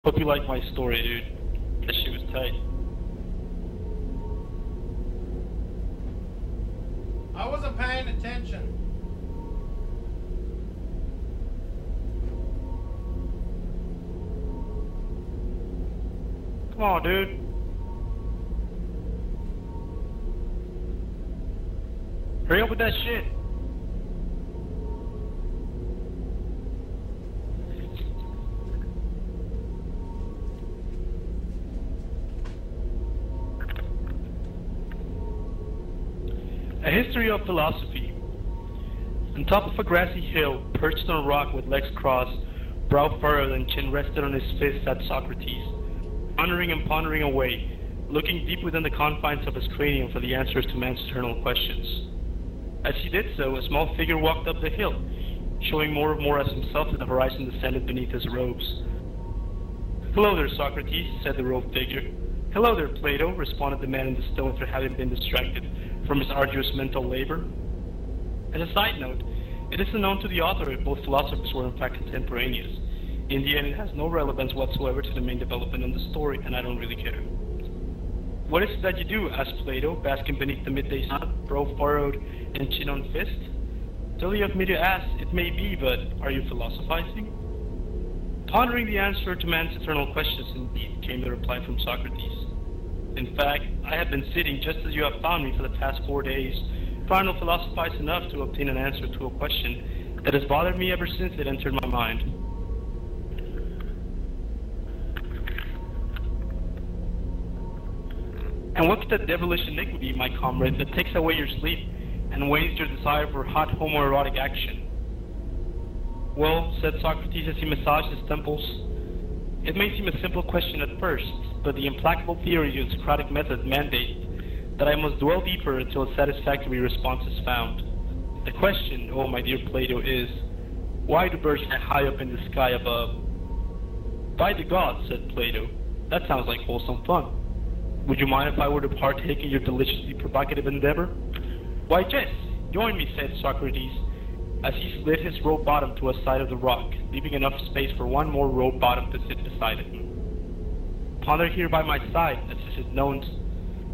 Hope you like my story, dude. That shit was tight. I wasn't paying attention. Come on, dude. Hurry up with that shit. A history of philosophy. On top of a grassy hill, perched on a rock with legs crossed, brow furrowed and chin rested on his fist, sat Socrates, pondering and pondering away, looking deep within the confines of his cranium for the answers to man's eternal questions. As he did so, a small figure walked up the hill, showing more and more as himself as the horizon descended beneath his robes. "Hello there, Socrates," said the robed figure. "Hello there, Plato," responded the man in the stone after having been distracted from his arduous mental labor. As a side note, it is unknown to the author if both philosophers were in fact contemporaneous. In the end, it has no relevance whatsoever to the main development of the story, and I don't really care. "What is it that you do?" asked Plato, basking beneath the midday sun, brow furrowed and chin on fist. "Silly of me to ask, it may be, but are you philosophizing?" "Pondering the answer to man's eternal questions, indeed," came the reply from Socrates. "In fact, I have been sitting just as you have found me for the past 4 days, trying to philosophize enough to obtain an answer to a question that has bothered me ever since it entered my mind." "And what's that devilish iniquity, my comrade, that takes away your sleep and wastes your desire for hot homoerotic action?" "Well," said Socrates as he massaged his temples, "it may seem a simple question at first, but the implacable theory of Socratic method mandates that I must dwell deeper until a satisfactory response is found. The question, oh my dear Plato, is, why do birds fly high up in the sky above?" "By the gods," said Plato, "that sounds like wholesome fun. Would you mind if I were to partake in your deliciously provocative endeavor?" "Why, yes, join me," said Socrates, as he slid his rope bottom to a side of the rock, leaving enough space for one more rope bottom to sit beside him. "Ponder here by my side, as is it known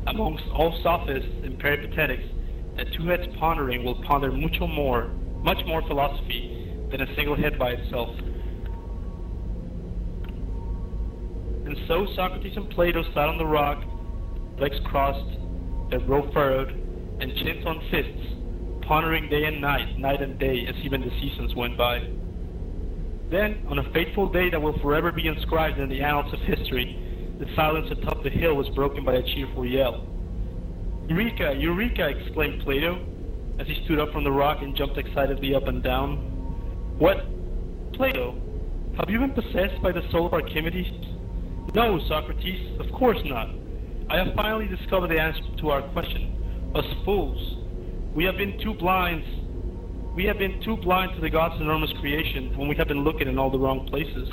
amongst all sophists and peripatetics, that two heads pondering will ponder much more philosophy than a single head by itself." And so Socrates and Plato sat on the rock, legs crossed, their brow furrowed, and chins on fists, pondering day and night, night and day, as even the seasons went by. Then, on a fateful day that will forever be inscribed in the annals of history, the silence atop the hill was broken by a cheerful yell. "Eureka! Eureka!" exclaimed Plato, as he stood up from the rock and jumped excitedly up and down. "What? Plato, have you been possessed by the soul of Archimedes?" "No, Socrates, of course not. I have finally discovered the answer to our question. Us fools, we have been too blind to the God's enormous creation, when we have been looking in all the wrong places.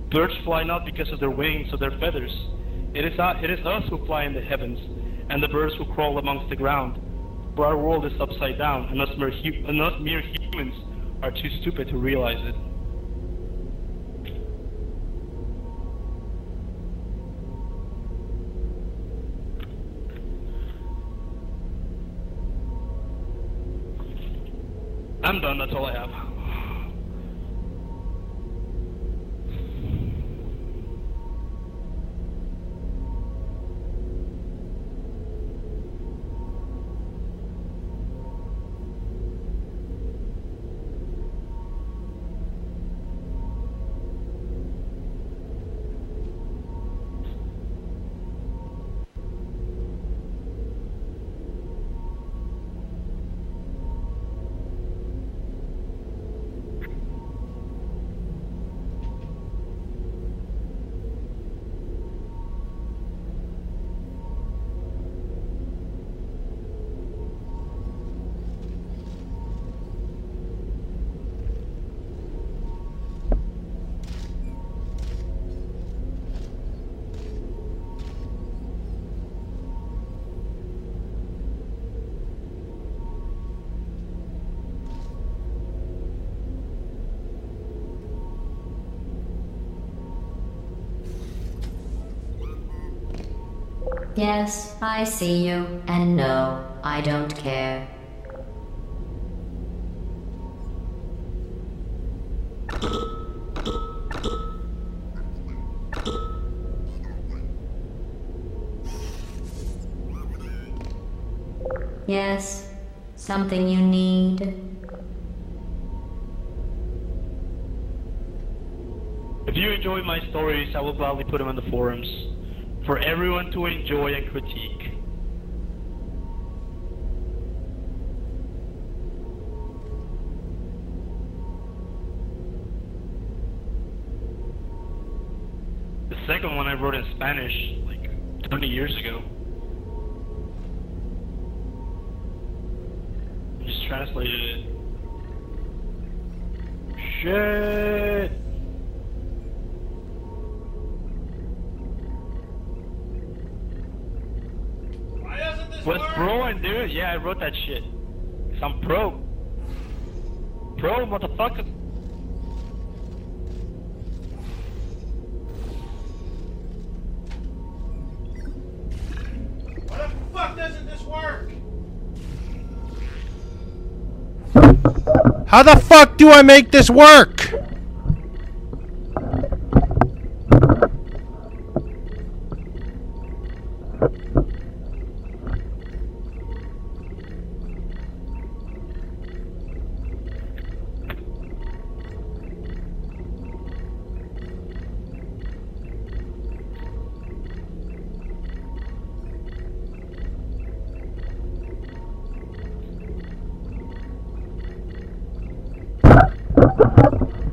Birds fly not because of their wings or their feathers. It is us who fly in the heavens, and the birds who crawl amongst the ground. For our world is upside down, and us mere humans are too stupid to realize it." I'm done, that's all I have. Yes, I see you, and no, I don't care. Yes, something you need. If you enjoy my stories, I will gladly put them on the forums for everyone to enjoy and critique. The second one I wrote in Spanish like 20 years ago. I just translated it. Shit! Why doesn't this What's work? pro and dude? Yeah, I wrote that shit. 'Cause I'm pro. Pro, motherfucker. Why the fuck doesn't this work? How the fuck do I make this work?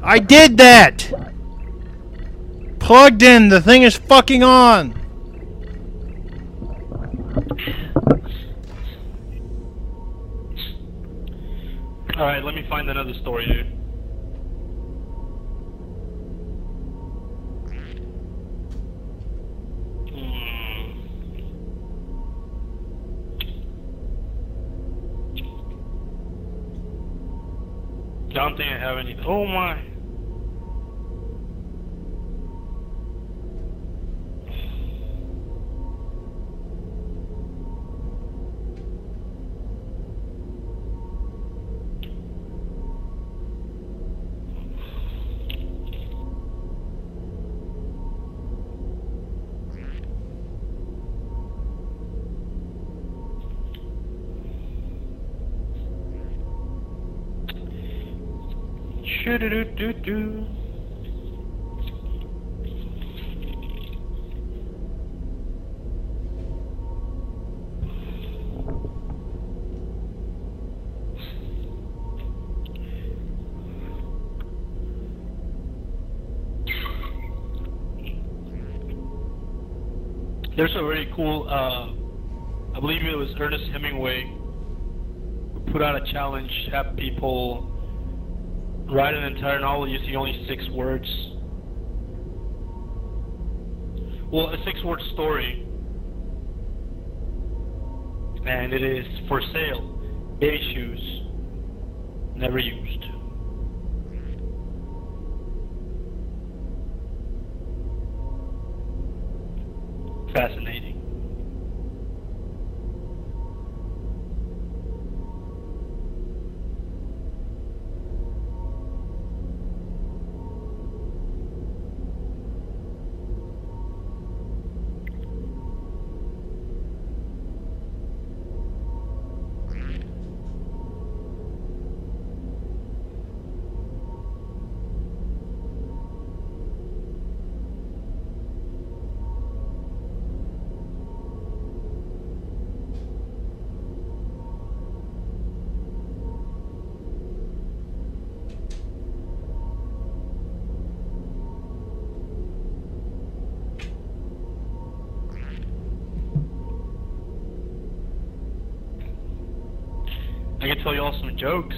I did that! Plugged in, the thing is fucking on! Alright, let me find another story, dude. I don't think I have any. Oh my. Shoo-doo-doo-doo-doo. There's a very cool, I believe it was Ernest Hemingway, who put out a challenge to have people write an entire novel using only 6 words. Well, a 6-word story. And it is for sale. Baby shoes. Never used. Fascinating. I can tell you all some jokes.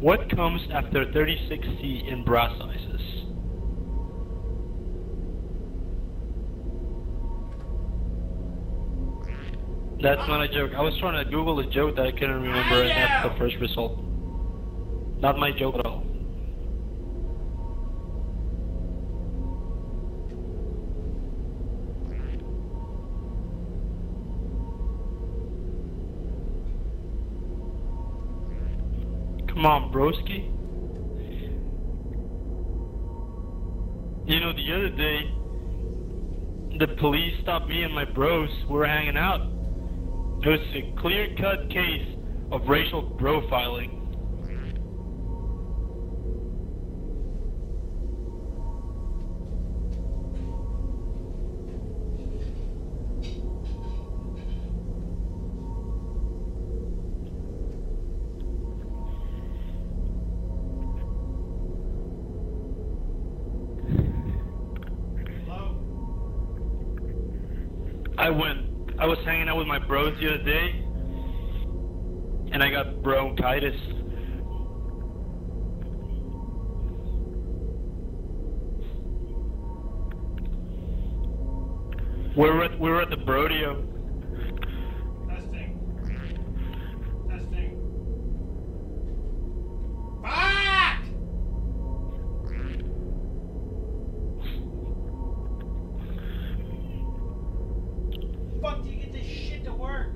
What comes after 36C in bra sizes? That's not a joke. I was trying to Google a joke that I couldn't remember, and that's the first result. Not my joke at all. Come on, broski. You know, the other day, the police stopped me and my bros. We were hanging out. It was a clear-cut case of racial profiling. I was hanging out with my bros the other day, and I got bronchitis. We were at the Brodeo. Testing. Testing. Fuck! Fuck do you get this shit to work?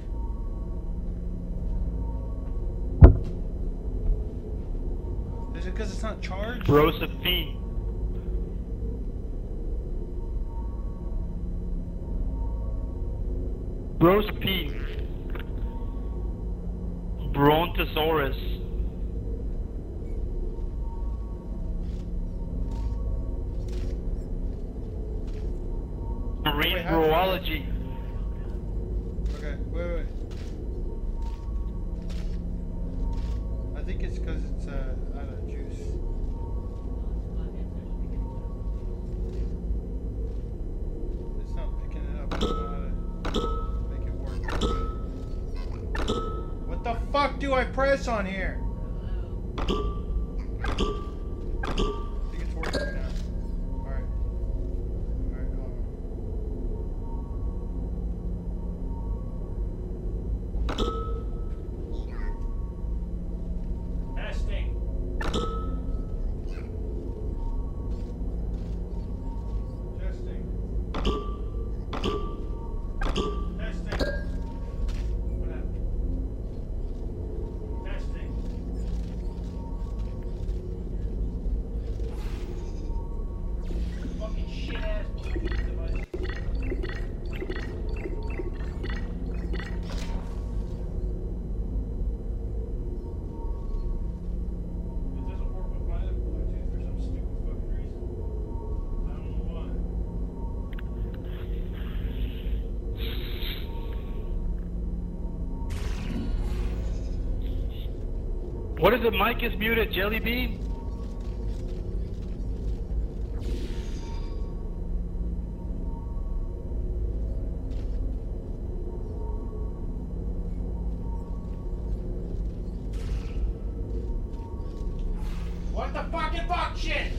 Is it because it's not charged? Brosephine. Brosephine. Brontosaurus. Marine Wait, how- Zoology. Okay, wait. I think it's because it's out of juice. It's not picking it up. I don't know how to make it work. What the fuck do I press on here? I think it's working now. Alright. Alright, hold on. Testing. Testing. Testing. What happened? Testing. Fucking shit ass Bluetooth device. It doesn't work with my other Bluetooth for some stupid fucking reason. I don't know why. What is it? Mic is muted, Jelly Bean? What the fucking fuck shit?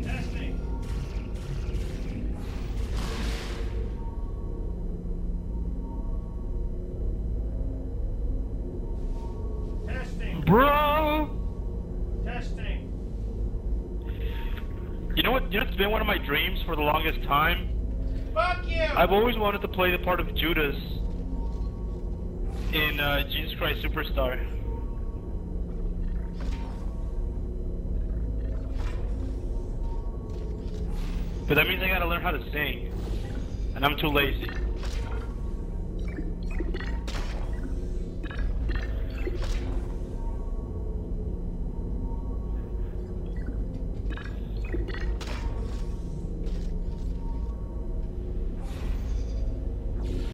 Testing. Testing. Bro! Testing. You know what? You know, it's been one of my dreams for the longest time. Fuck you! I've always wanted to play the part of Judas in Jesus Christ Superstar. But that means I gotta learn how to sing. And I'm too lazy.